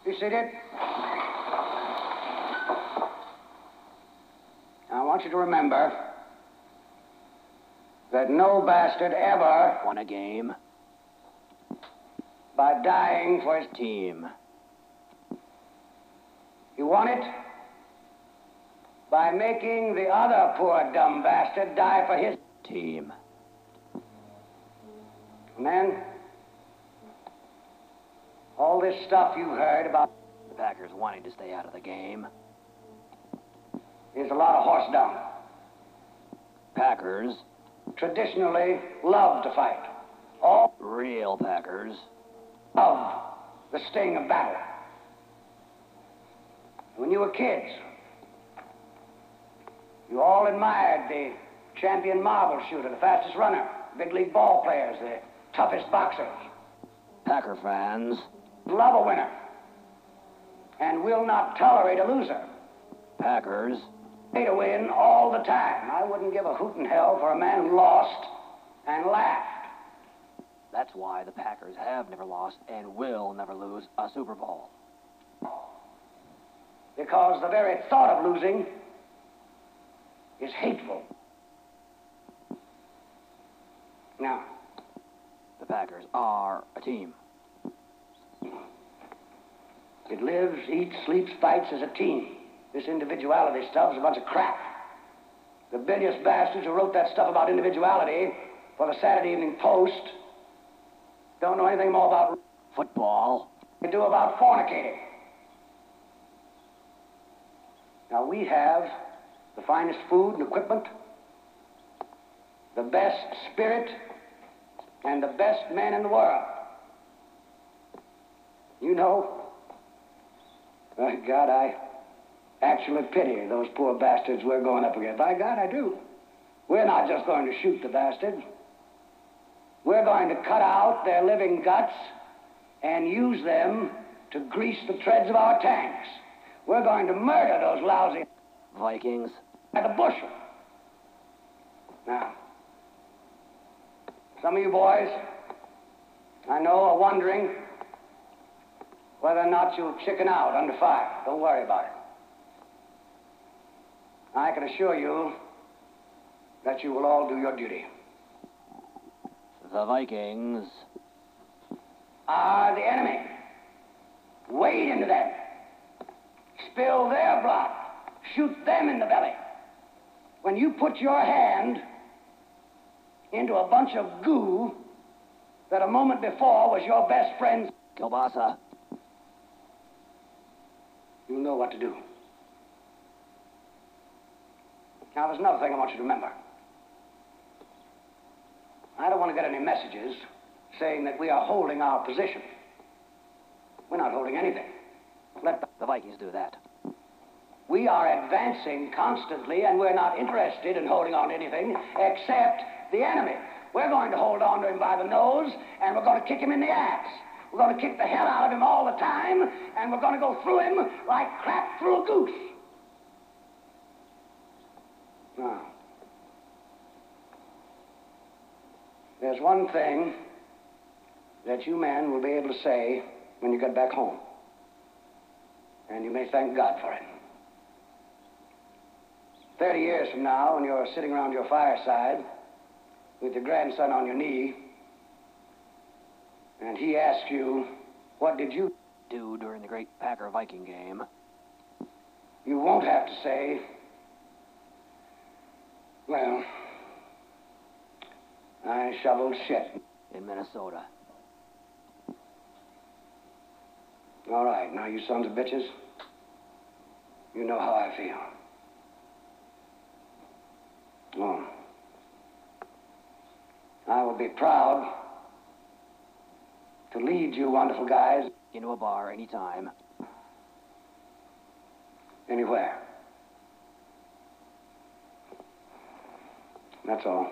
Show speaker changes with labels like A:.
A: Be seated. I want you to remember that no bastard ever
B: Won a game
A: by dying for his
B: team.
A: He won it by making the other poor dumb bastard die for his
B: Team.
A: And then, all this stuff you heard about
B: The Packers wanting to stay out of the game.
A: is a lot of horse dung.
B: Packers,
A: Traditionally love to fight. All
B: real Packers,
A: love the sting of battle. When you were kids, you all admired the champion marble shooter, the fastest runner, big league ball players, the toughest boxers.
B: Packer fans,
A: Love a winner and will not tolerate a loser.
B: Packers,
A: Pay to win all the time. I wouldn't give a hoot in hell for a man who lost and laughed.
B: That's why the Packers have never lost and will never lose a Super Bowl.
A: Because the very thought of losing is hateful. Now,
B: The Packers are a team.
A: it lives, eats, sleeps, fights as a team. This individuality stuff is a bunch of crap. The bilious bastards who wrote that stuff about individuality for the Saturday Evening Post don't know anything more about
B: Football,
A: they do about fornicating. Now, we have the finest food and equipment, the best spirit, and the best men in the world. You know, by God, I actually pity those poor bastards we're going up against. By God, I do. We're not just going to shoot the bastards. We're going to cut out their living guts and use them to grease the treads of our tanks. We're going to murder those lousy
B: Vikings,
A: by the bushel. Now, some of you boys, I know, are wondering whether or not you'll chicken out under fire. Don't worry about it. I can assure you that you will all do your duty.
B: the Vikings,
A: Are the enemy. Wade into them. Spill their blood. Shoot them in the belly. When you put your hand into a bunch of goo that a moment before was your best friend's,
B: Kielbasa,
A: you know what to do. Now, there's another thing I want you to remember. I don't want to get any messages saying that we are holding our position. We're not holding anything. Let
B: the Vikings do that.
A: We are advancing constantly, and we're not interested in holding on to anything except the enemy. We're going to hold on to him by the nose, and we're going to kick him in the ass. We're going to kick the hell out of him all the time, and we're going to go through him like crap through a goose. Now, there's one thing that you men will be able to say when you get back home, and you may thank God for it. 30 years from now, when you're sitting around your fireside with your grandson on your knee, and he asks you, what did you
B: Do during the great Packer-Viking game.
A: You won't have to say, well, I shoveled shit.
B: In Minnesota.
A: All right, now you sons of bitches, you know how I feel. Oh. I will be proud to lead you wonderful guys
B: Into a bar anytime.
A: anywhere. That's all.